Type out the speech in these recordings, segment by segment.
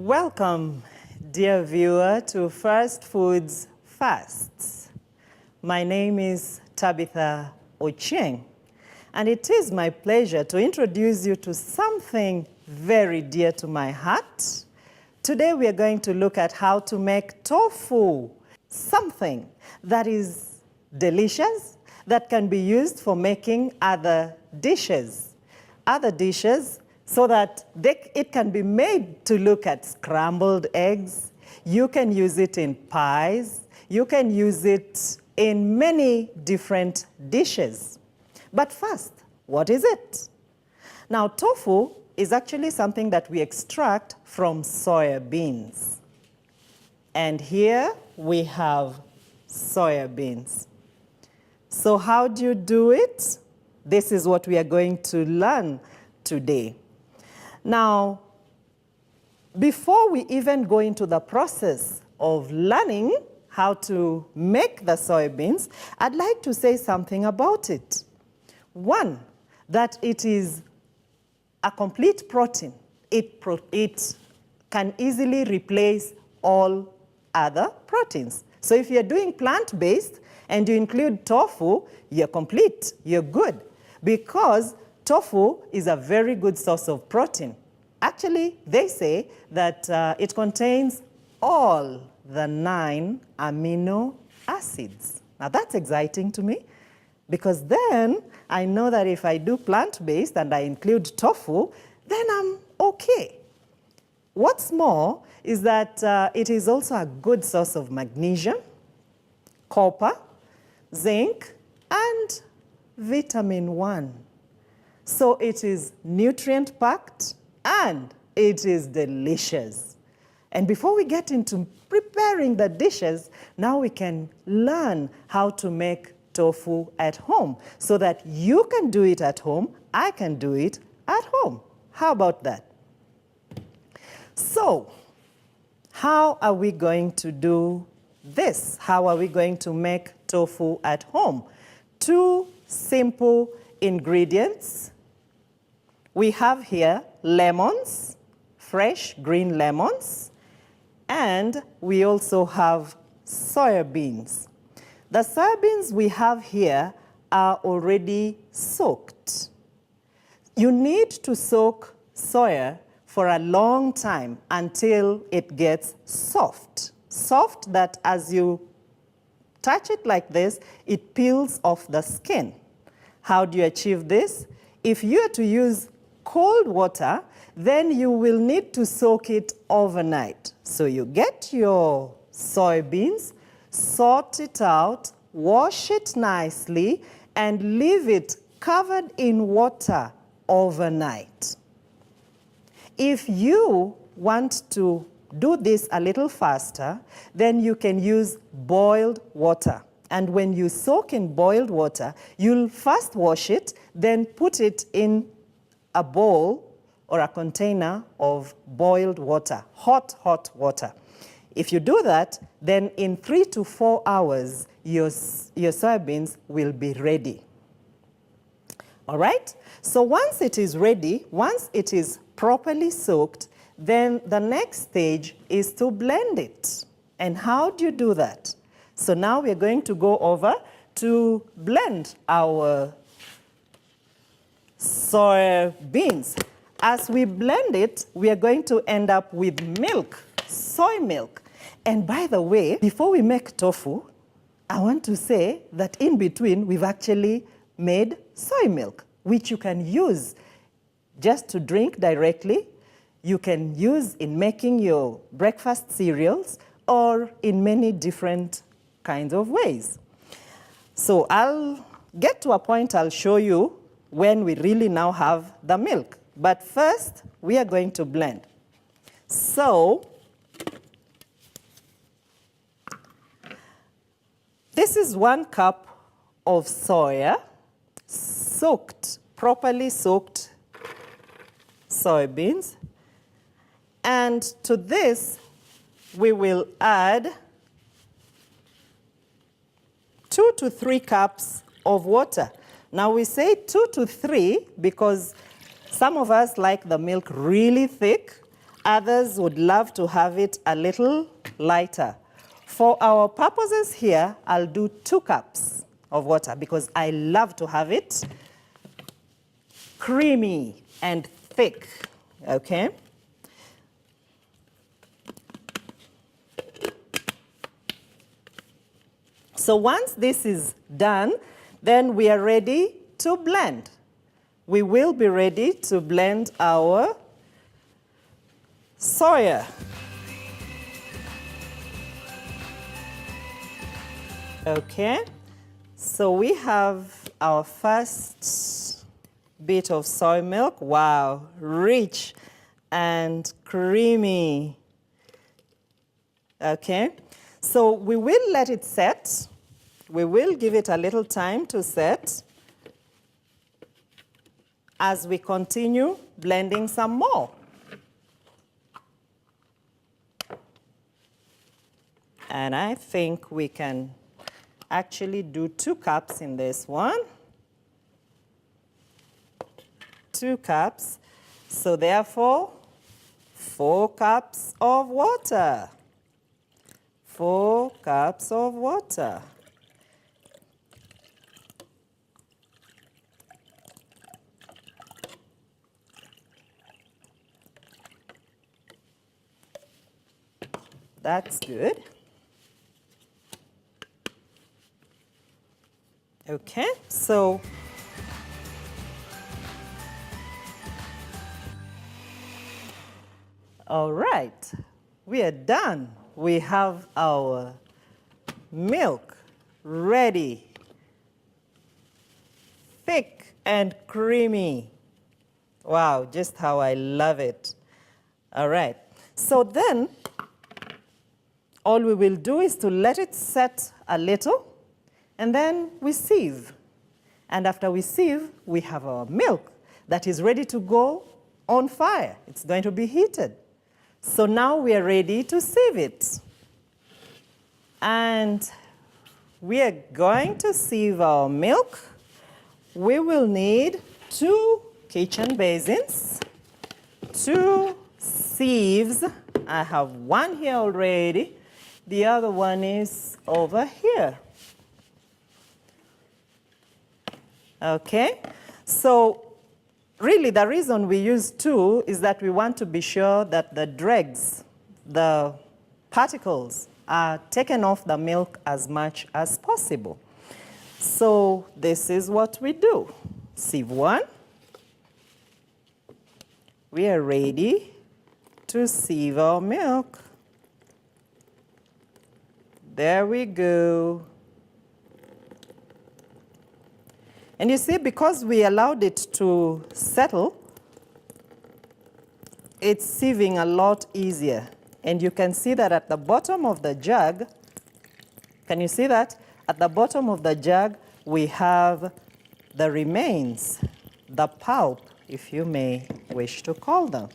Welcome, dear viewer, to First Foods Fasts. My name is Tabitha Ochieng, and it is my pleasure to introduce you to something very dear to my heart. Today we are going to look at how to make tofu, something that is delicious, that can be used for making other dishes so that it can be made to look at scrambled eggs. You can use it in pies. You can use it in many different dishes. But first, what is it? Now, tofu is actually something that we extract from soya beans. And here we have soya beans. So how do you do it? This is what we are going to learn today. Now, before we even go into the process of learning how to make the soybeans, I'd like to say something about it. One, that it is a complete protein. It can easily replace all other proteins. So if you're doing plant-based and you include tofu, you're complete, you're good, because tofu is a very good source of protein. Actually, they say that it contains all the 9 amino acids. Now that's exciting to me, because then I know that if I do plant-based and I include tofu, then I'm okay. What's more is that it is also a good source of magnesium, copper, zinc, and vitamin 1. So it is nutrient-packed and it is delicious. And before we get into preparing the dishes, now we can learn how to make tofu at home so that you can do it at home, I can do it at home. How about that? So, how are we going to do this? How are we going to make tofu at home? 2 simple ingredients. We have here lemons, fresh green lemons, and we also have soya beans. The soybeans we have here are already soaked. You need to soak soya for a long time until it gets soft. Soft that as you touch it like this, it peels off the skin. How do you achieve this? If you are to use cold water, then you will need to soak it overnight. So you get your soybeans, sort it out, wash it nicely, and leave it covered in water overnight. If you want to do this a little faster, then you can use boiled water. And when you soak in boiled water, you'll first wash it, then put it in a bowl or a container of boiled water, hot water. If you do that, then in 3 to 4 hours, your soybeans will be ready. All right? So once it is ready, once it is properly soaked, then the next stage is to blend it. And how do you do that? So now we're going to go over to blend our soya beans. As we blend it, we are going to end up with milk, soy milk. And by the way, before we make tofu, I want to say that in between, we've actually made soy milk, which you can use just to drink directly. You can use in making your breakfast cereals or in many different kinds of ways. So I'll get to a point I'll show you when we really now have the milk. But first, we are going to blend. So this is 1 cup of soya, properly soaked soybeans. And to this, we will add 2 to 3 cups of water. Now we say 2 to 3 because some of us like the milk really thick, Others would love to have it a little lighter. For our purposes here, I'll do 2 cups of water because I love to have it creamy and thick, okay? So once this is done, then we are ready to blend. We will be ready to blend our soya. Okay, so we have our first bit of soy milk. Wow, rich and creamy. Okay, so we will let it set. We will give it a little time to set as we continue blending some more. And I think we can actually do 2 cups in this one. 2 cups. So therefore, 4 cups of water. 4 cups of water. That's good. Okay, so all right, we are done. We have our milk ready, thick and creamy. Wow, just how I love it. All right, so then all we will do is to let it set a little, and then we sieve. And after we sieve, we have our milk that is ready to go on fire. It's going to be heated. So now we are ready to sieve it. And we are going to sieve our milk. We will need 2 kitchen basins, 2 sieves. I have one here already. The other one is over here. Okay, so really the reason we use 2 is that we want to be sure that the dregs, the particles, are taken off the milk as much as possible. So this is what we do. Sieve 1. We are ready to sieve our milk. There we go. And you see, because we allowed it to settle, it's sieving a lot easier. And you can see that at the bottom of the jug, can you see that? At the bottom of the jug, we have the remains, the pulp, if you may wish to call them.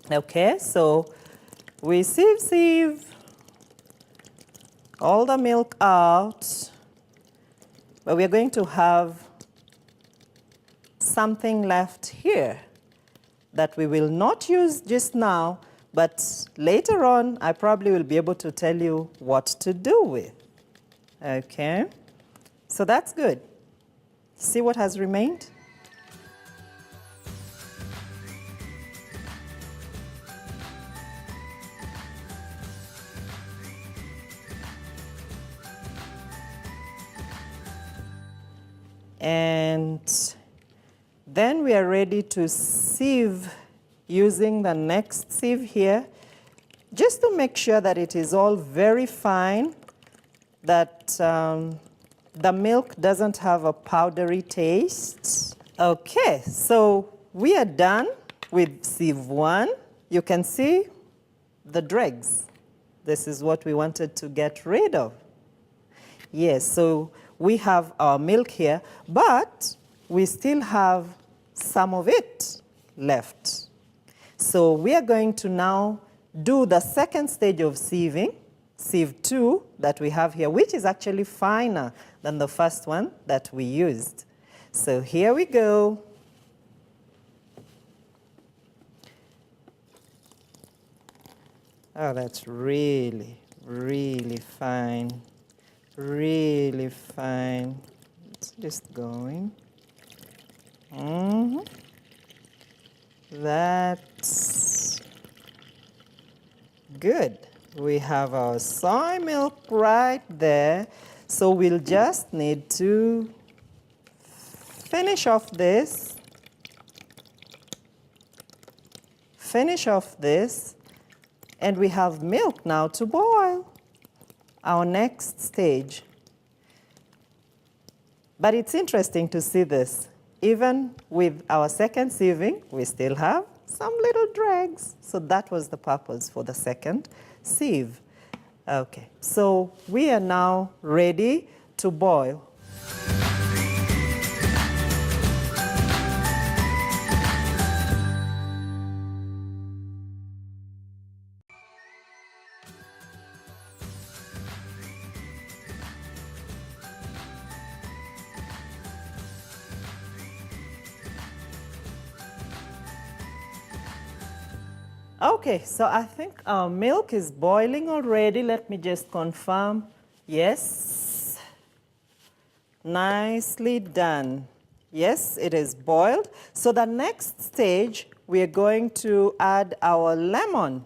Okay, so we sieve all the milk out. But we're going to have something left here that we will not use just now, but later on I probably will be able to tell you what to do with. Okay, so that's good. See what has remained? And then we are ready to sieve using the next sieve here, just to make sure that it is all very fine, that the milk doesn't have a powdery taste. Okay, so we are done with sieve 1. You can see the dregs. This is what we wanted to get rid of. Yes, so we have our milk here, but we still have some of it left. So we are going to now do the second stage of sieving, sieve 2 that we have here, which is actually finer than the first one that we used. So here we go. Oh, that's really, really fine. Really fine. It's just going. That's good. We have our soy milk right there. So we'll just need to finish off this. Finish off this. And we have milk now to boil. Our next stage. But it's interesting to see this. Even with our second sieving, we still have some little dregs. So that was the purpose for the second sieve. Okay, so we are now ready to boil. Okay, so I think our milk is boiling already. Let me just confirm. Yes. Nicely done. Yes, it is boiled. So the next stage, we are going to add our lemon.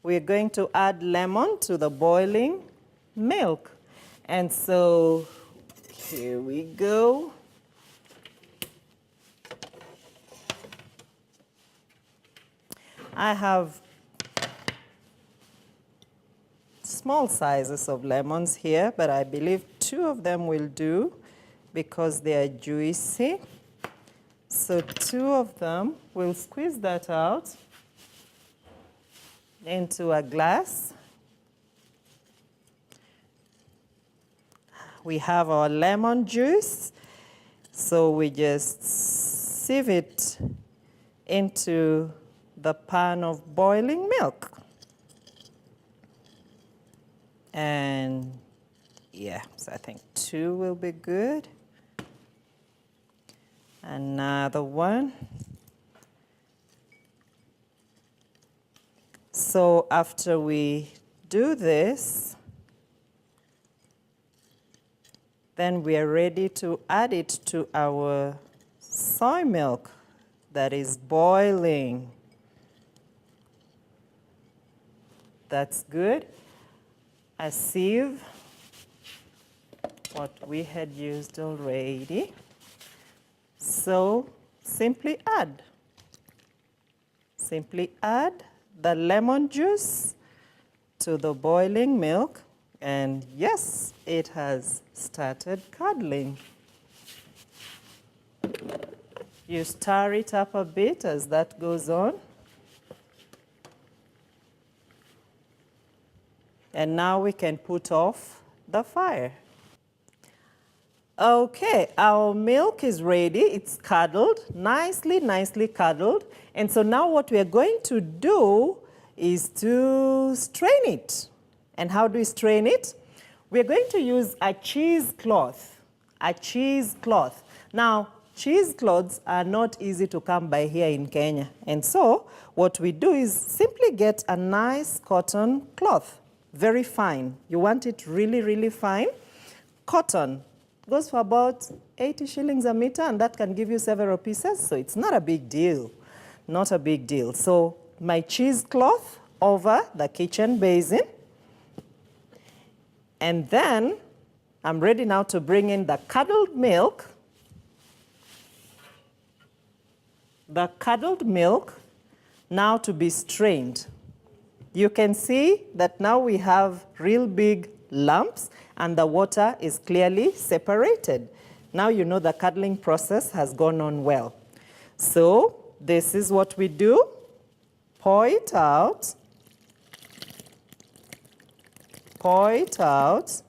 We are going to add lemon to the boiling milk. And so here we go. I have small sizes of lemons here, but I believe 2 of them will do because they are juicy. So 2 of them, we'll squeeze that out into a glass. We have our lemon juice, so we just sieve it into the pan of boiling milk. And yeah, so I think 2 will be good. Another one. So after we do this, then we are ready to add it to our soy milk that is boiling. That's good. A sieve, what we had used already. So simply add the lemon juice to the boiling milk, and yes, it has started curdling. You stir it up a bit as that goes on. And now we can put off the fire. Okay, our milk is ready. It's curdled, nicely curdled. And so now what we are going to do is to strain it. And how do we strain it? We're going to use a cheesecloth. A cheesecloth. Now, cheesecloths are not easy to come by here in Kenya. And so what we do is simply get a nice cotton cloth. Very fine. You want it really fine. Cotton goes for about 80 shillings a meter, and that can give you several pieces, so it's not a big deal. Not a big deal. So my cheesecloth over the kitchen basin. And then I'm ready now to bring in the curdled milk. The curdled milk now to be strained. You can see that now we have real big lumps and the water is clearly separated. Now you know the curdling process has gone on well. So this is what we do. Pour it out. Pour it out.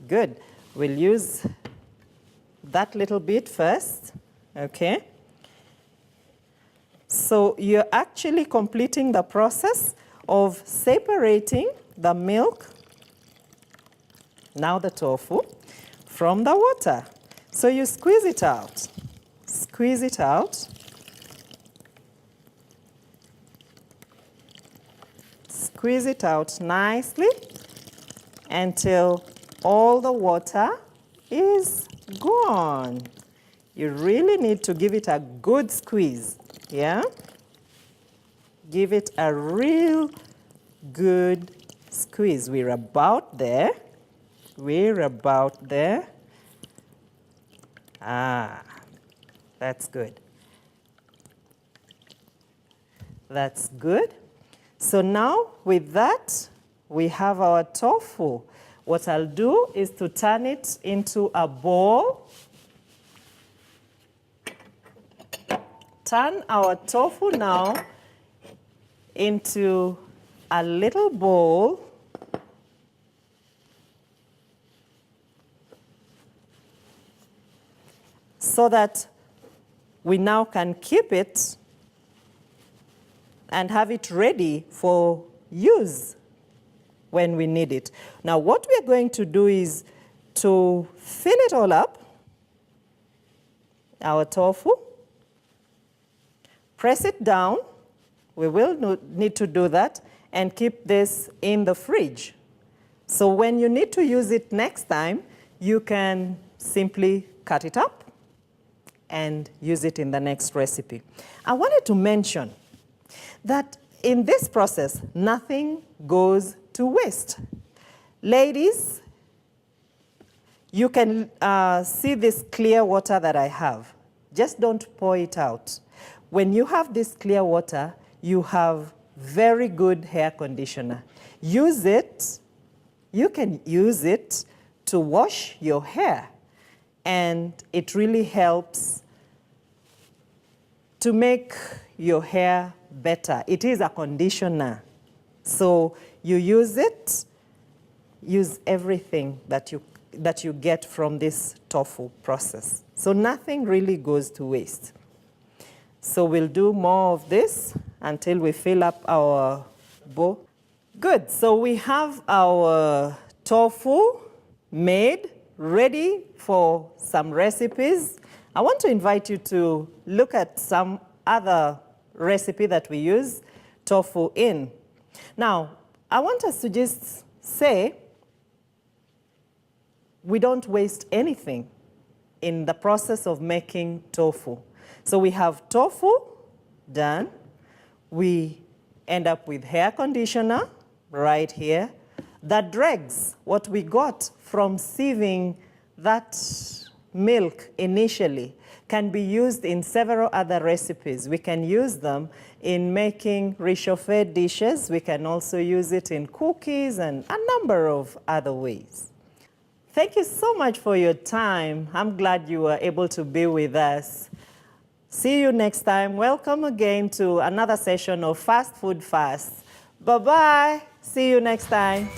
Good. We'll use that little bit first, okay? So you're actually completing the process of separating the milk, now the tofu, from the water. So you squeeze it out. Squeeze it out. squeeze it out nicely until all the water is gone. You really need to give it a good squeeze, yeah? Give it a real good squeeze. We're about there. We're about there. Ah, that's good. That's good. So now with that, we have our tofu. What I'll do is to turn it into a bowl. Turn our tofu now into a little bowl. So that we now can keep it and have it ready for use when we need it. Now what we're going to do is to fill it all up, our tofu, press it down. We will need to do that and keep this in the fridge. So when you need to use it next time, you can simply cut it up and use it in the next recipe. I wanted to mention that in this process, nothing goes to waste. Ladies, you can see this clear water that I have. Just don't pour it out. When you have this clear water, you have very good hair conditioner. Use it. You can use it to wash your hair, and it really helps to make your hair better. It is a conditioner. So you use it, use everything that you get from this tofu process. So nothing really goes to waste. So we'll do more of this until we fill up our bowl. Good, so we have our tofu made, ready for some recipes. I want to invite you to look at some other recipe that we use tofu in. Now, I want us to just say we don't waste anything in the process of making tofu. So we have tofu done. We end up with hair conditioner right here. The dregs, what we got from sieving that milk initially, can be used in several other recipes. We can use them in making réchauffé dishes. We can also use it in cookies and a number of other ways. Thank you so much for your time. I'm glad you were able to be with us. See you next time. Welcome again to another session of Fast Food Fast. Bye-bye. See you next time.